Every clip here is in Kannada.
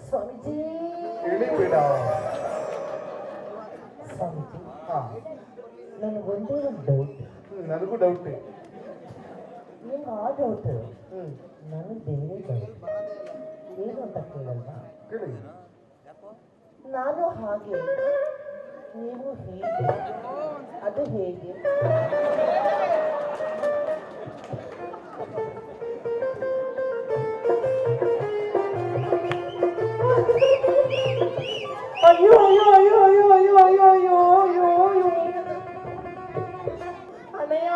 ಸ್ವಾಮೀಜಿ ಇಳಿಬೇಡ ಸ್ವಾಮೀಜಿ ನನಗೊಂದೇ ಒಂದು ಡೌಟ್. ನನಗೂ ಡೌಟ್. ನಿಮ್ಮ ಆ ಡೌಟ್ ನನಗೆ ಬೇರೆ ಡೌಟ್. ಏನು ಅಂತ ಕೇಳಲ್ವಾ? ಕೇಳಿ. ನಾನು ಹಾಗೆ ನೀವು ಹೀಗೆ, ಅದು ಹೇಗೆ? ಅಯ್ಯೋ ಅಯ್ಯೋ ಅಯ್ಯೋ ಅಯ್ಯೋ ಅಯ್ಯೋ ಅಯ್ಯೋ ಅಯ್ಯೋ ಅಯ್ಯೋ ಅಯ್ಯೋ ಅಣ್ಣಯ್ಯ,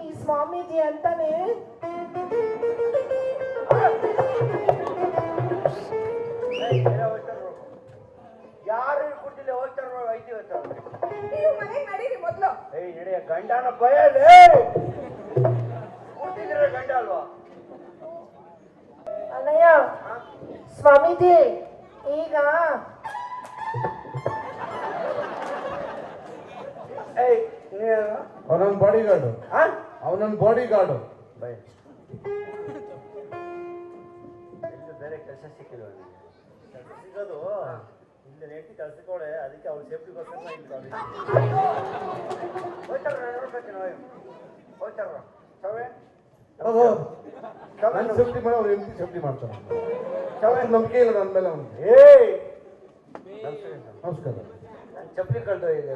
ಈ ಸ್ವಾಮೀಜಿ ಅಂತಾನೆ ಯಾರು ಕೊಟ್ಟಿಲ್ಲ ಹೋಗ್ತಾರ ಐತಿ ನೀವು ಮನೆಗೆ ನಡೀರಿ ಮೊದ್ಲು. ನಡೆಯ ಗಂಡನ ಭಯ ಕೂತಿದ್ರೆ ಗಂಡ ಅಲ್ವಾ? ಅಣ್ಣಯ್ಯ, ಸ್ವಾಮೀಜಿ ಈಗ ಅವನನ್ನ ಬಾಡಿ ಗಾರ್ಡು, ಅವನನ್ನ ಬಾಡಿ ಗಾರ್ಡು. ಭಯ ಬೇರೆ ಕೆಲಸ ಸಿಕ್ಕಿಲ್ಲ ಕೆಲಸ ಸಿಗೋದು ಇಲ್ಲ ನೆಟ್ಟಿ ಕೆಲಸಕ್ಕೆ ಅದಕ್ಕೆ ಅವ್ರ ಸೇಫ್ಟಿಗೋಸ್ಕರ ಹೋಗ್ತಾರ ಸವೆ ನನ್ನ ಸೇಫ್ಟಿ ಮಾಡಿ ಅವ್ರು ಎಂಟಿ ಸೇಫ್ಟಿ ಮಾಡ್ತಾರೆ. ನಂಬಿಕೆ ಇಲ್ಲ ನನ್ನ ಮೇಲೆ ಅವನಿಗೆ. ನಮಸ್ಕಾರ. ನಾನು ಚಪ್ಪಲಿ ಕಳ್ದು ಇದೆ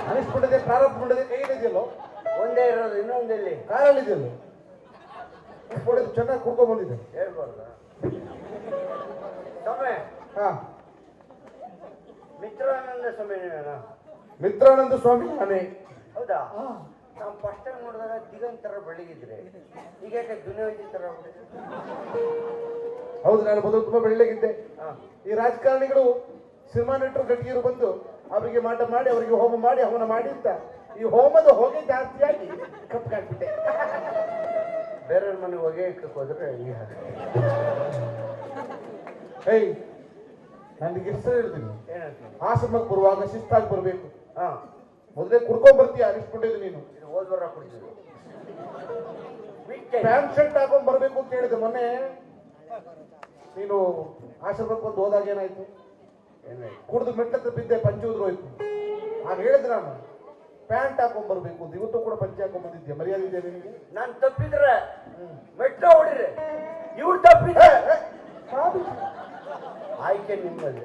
ಅನಿಸ್ಬಿಟ್ಟಿದೆ, ಪ್ರಾರಂಭ ಮಾಡಿದೆ, ಕೈಯಲ್ಲಿದೆಯಲ್ಲೋ ಒಂದೇ ಇರೋದು, ಇನ್ನೊಂದೆಲ್ಲಿ ಕಾರಲ್ಲಿದೆಯಲ್ಲೋ ಹೊಡೆದು ಚೆನ್ನಾಗಿ ಕುಡ್ಕೊಂಡ್ ಬಂದಿದೆ. ಹೇಳ್ಬಾರ್ದ ಸ್ವಾಮಿ? ಮಿತ್ರಾನಂದ ಸ್ವಾಮಿ ನೀವೇನಾ? ಮಿತ್ರಾನಂದ ಸ್ವಾಮಿ ನಾನೇ. ಹೌದಾ? ನಾವು ಫಸ್ಟ್ ಟೈಮ್ ನೋಡಿದಾಗ ದಿಗಂತ್ ತರ ಬೆಳಗಿದ್ರೆ ಈಗ ಯಾಕೆ ದುನಿಯಾಜಿ ತರ ಹೌದು, ನಾನು ಮೊದಲು ತುಂಬಾ ಬೆಳ್ಳಗಿದ್ದೆ. ಈ ರಾಜಕಾರಣಿಗಳು ಸಿನಿಮಾ ನಟರು ಗಟ್ಟಿಯರು ಬಂದು ಅವರಿಗೆ ಮಾಟ ಮಾಡಿ ಅವರಿಗೆ ಹೋಮ ಮಾಡಿ ಹವನ ಮಾಡಿ ಅಂತ ಈ ಹೋಮದ ಹೊಗೆ ಜಾಸ್ತಿಯಾಗಿ ಕಪ್ಪಾಗ್ಬಿಟ್ಟೆ. ಬೇರೆಯವ್ರ ಮನೆಗೆ ಹೊಗೆ ಇಕ್ಕಕ್ಕೆ ಹೋದ್ರೆ ಏಯ್, ನನಗೆ ಹೆಸರು ಹೇಳ್ತೀನಿ. ಏನಂತ? ಆಶ್ರಮಕ್ಕೆ ಬರುವಾಗ ಶಿಸ್ತಾಗಿ ಬರಬೇಕು. ಮೊದಲೇ ಕುಡ್ಕೊಂಡ್ ಬರ್ತೀಯ, ಅನಿಸ್ಬಿಟ್ಟಿದ್ದು ನೀನು. ಇದು ಹೋದ್ವರ ಕುಡಿದ್ರು ಪ್ಯಾಂಟ್ ಶರ್ಟ್ ಹಾಕೊಂಡ್ ಬರ್ಬೇಕು ಅಂತ ಹೇಳಿದೆ ಮೊನ್ನೆ. ನೀನು ಆಶ್ರಮಕ್ಕೆ ಬಂದು ಹೋದಾಗ ಏನಾಯ್ತು? ಕುಡ್ದು ಮೆಟ್ಟತ್ರ ಬಿದ್ದೆ, ಪಂಚೆ ಉದ್ರೋಯ್ತು. ಆಗ ಹೇಳಿದ್ರೆ ನಾನು ಪ್ಯಾಂಟ್ ಹಾಕೊಂಡ್ ಬರ್ಬೇಕು ಅಂತ. ಇವತ್ತು ಕೂಡ ಪಂಚೆ ಹಾಕೊಂಡ್ ಬಂದಿದ್ದೆ. ಮರ್ಯಾದೆ ಇದೆ ನಿನಗೆ? ನಾನು ತಪ್ಪಿದ್ರೆ ಮೆಟ್ಟ ಹೊಡಿರಿ, ಇವ್ರು ತಪ್ಪಿದ್ರೆ ಆಯ್ಕೆ ನಿಮ್ಮಲ್ಲಿ.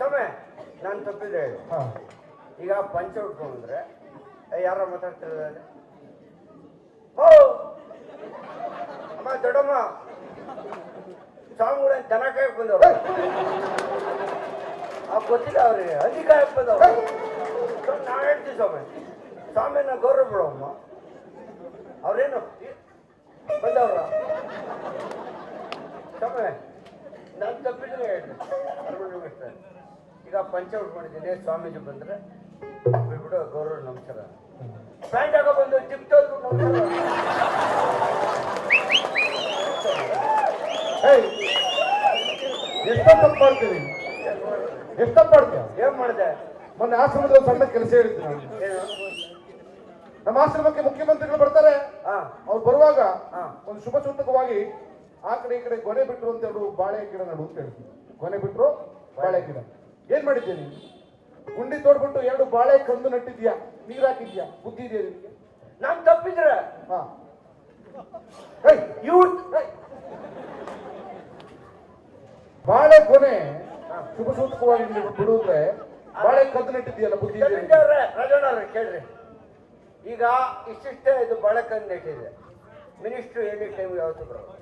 ಸಮಯ ನಾನು ತಪ್ಪಿದ್ರೆ ಹೇಳಿ. ಈಗ ಪಂಚ ಉಟ್ಕೊಂಡ್ರೆ ಯಾರ ಮಾತಾಡ್ತಿರೋದ್ರೆ ಹೋ ಅಮ್ಮ ದೊಡ್ಡಮ್ಮ ಸ್ವಾಮಿಗಳ ದನ ಕಾಯಕ್ ಬಂದವ್ರು, ಗೊತ್ತಿಲ್ಲ ಅವ್ರಿಗೆ ಹಂದಿ ಕಾಯಕ್ ಬಂದವ್ರು. ನಾವ್ ಹೇಳ್ತೀವಿ ಸ್ವಾಮಿ, ಸ್ವಾಮಿನ ಗೌರವ ಬಿಡೋಮ್ಮ. ಅವ್ರೇನು ಬಂದವ್ರ ಸ್ವಾಮಿ? ನಾನು ತಪ್ಪಿದ್ರೆ ಹೇಳ್ರಿ. ಈಗ ಪಂಚ ಉಟ್ಕೊಂಡಿದ್ದೀನಿ, ಸ್ವಾಮೀಜಿ ಬಂದ್ರೆ ಬಿಟ್ಬಿಟ್ಟು ಗೌರವ ನಮಸ್ಕಾರ. ಪ್ಯಾಂಟ್ ಹಾಕೋ ಬಂದು ಜಿಪ್ತೋದು ನಮಸ್ಕಾರ. ಎಷ್ಟೋ ತಪ್ಪು ಮಾಡ್ತೀನಿ, ಎಷ್ಟು ತಪ್ಪು ಮಾಡ್ತೀಯ? ಏನ್ ಮಾಡಿದೆ? ಮೊನ್ನೆ ಆಶ್ರಮದಲ್ಲಿ ಸಣ್ಣ ಕೆಲಸ ಹೇಳಿದ್ದೆ ನಾನು. ನಮ್ಮ ಆಶ್ರಮಕ್ಕೆ ಮುಖ್ಯಮಂತ್ರಿಗಳು ಬರ್ತಾರೆ. ಅವ್ರು ಬರುವಾಗ ಒಂದು ಶುಭ ಸೂಚಕವಾಗಿ ಆ ಕಡೆ ಈ ಕಡೆ ಗೊನೆ ಬಿಟ್ರು ಅಂತ ಎರಡು ಬಾಳೆ ಗಿಡ ನಡು ಅಂತ ಹೇಳ್ತೀನಿ. ಗೊನೆ ಬಿಟ್ರು, ಬಾಳೆ ಗಿಡ. ಏನ್ ಮಾಡಿದ್ದೀನಿ? ಗುಂಡಿ ತೋಡ್ಬಿಟ್ಟು ಎರಡು ಬಾಳೆ ಕಂದು ನಟ್ಟಿದ್ಯಾ, ನೀರ್ ಹಾಕಿದ್ಯಾ, ಬುದ್ಧಿ ಇದೆಯಾ ನಿಮಗೆ? ನಾನ್ ತಪ್ಪಿದ್ರೆ ಬಾಳೆ ಕೊನೆ ಶುಭ ಸೂಚಕವಾಗಿ ಬಿಡುವುದ್ರೆ ಬಾಳೆ ಕಂದು ನಟ್ಟಿದ್ಯಲ್ಲ, ಬುದ್ಧಿ ರಜೋಣವ್ರೆ ಕೇಳ್ರಿ. ಈಗ ಇಷ್ಟಿಷ್ಟೇ ಇದು ಬಾಳೆಕಂದು ನೆಟ್ಟಿದೆ. ಮಿನಿಸ್ಟ್ರು ಎನಿ ಟೈಮ್ ಯಾವತ್ತು ಬರೋದು,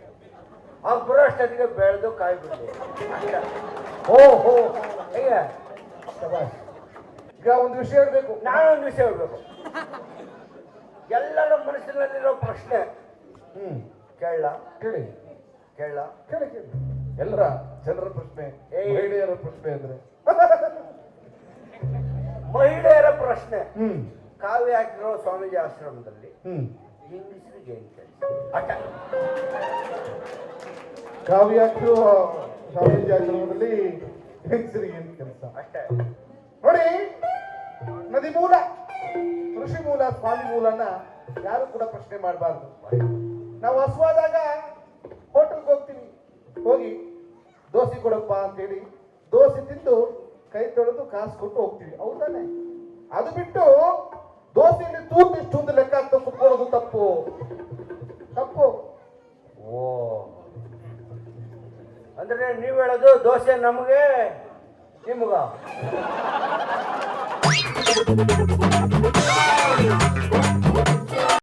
ಅವ್ರು ಬರೋ ಅಷ್ಟೊತ್ತಿಗೆ ಬೆಳೆದು ಕಾಯಿ ಬಿಡ್ಲಿ. ಓಹೋ, ಈಗ ಈಗ ಒಂದು ವಿಷಯ ಹೇಳ್ಬೇಕು. ನಾನೊಂದು ವಿಷಯ ಹೇಳ್ಬೇಕು. ಎಲ್ಲರ ಮನಸ್ಸಿನಲ್ಲಿರೋ ಪ್ರಶ್ನೆ ಕೇಳ ಕೇಳಿ ಕೇಳ ಕೇಳಿ ಕೇಳಿ. ಎಲ್ಲರ ಜನರ ಪ್ರಶ್ನೆ, ಮಹಿಳೆಯರ ಪ್ರಶ್ನೆ ಅಂದ್ರೆ ಮಹಿಳೆಯರ ಪ್ರಶ್ನೆ. ಹ್ಮ್ ಕಾವ್ಯ ಹಾಕಿರೋ ಸ್ವಾಮೀಜಿ ಆಶ್ರಮದಲ್ಲಿ ಹ್ಮ್ ಹೆಂಗಸರಿಗೆ ಏನ್ ಕೆಲಸ? ಅಟ ಕಾವ್ಯಾಖ್ಯು ಸ್ವಾಮೀಜಿ ಆಶ್ರಮದಲ್ಲಿ ಹೆಂಗಸರಿಗೆ ಏನು ಕೆಲಸ? ಅಷ್ಟೇ. ನೋಡಿ, ನದಿ ಮೂಲ, ಋಷಿ ಮೂಲ, ಸ್ವಾಮಿ ಮೂಲನ ಯಾರು ಕೂಡ ಪ್ರಶ್ನೆ ಮಾಡಬಾರ್ದು. ನಾವು ಹಸುವಾದಾಗ ಹೋಟೆಲ್ಗೆ ಹೋಗ್ತೀವಿ, ಹೋಗಿ ದೋಸೆ ಕೊಡಪ್ಪ ಅಂತೇಳಿ ದೋಸೆ ತಿಂದು ಕೈ ತೊಳೆದು ಕಾಸು ಕೊಟ್ಟು ಹೋಗ್ತೀವಿ, ಹೌದಾನೆ? ಅದು ಬಿಟ್ಟು ದೋಸೆಯಲ್ಲಿ ತೂತು ಇಷ್ಟು ಒಂದು ಲೆಕ್ಕ ಅಂತ ಕುತ್ಕೊಳ್ಳೋದು ತಪ್ಪು ತಪ್ಪು. ಓ, ಅಂದ್ರೆ ನೀವ್ ಹೇಳೋದು ದೋಸೆ ನಮಗೆ ನಿಮ್ಗ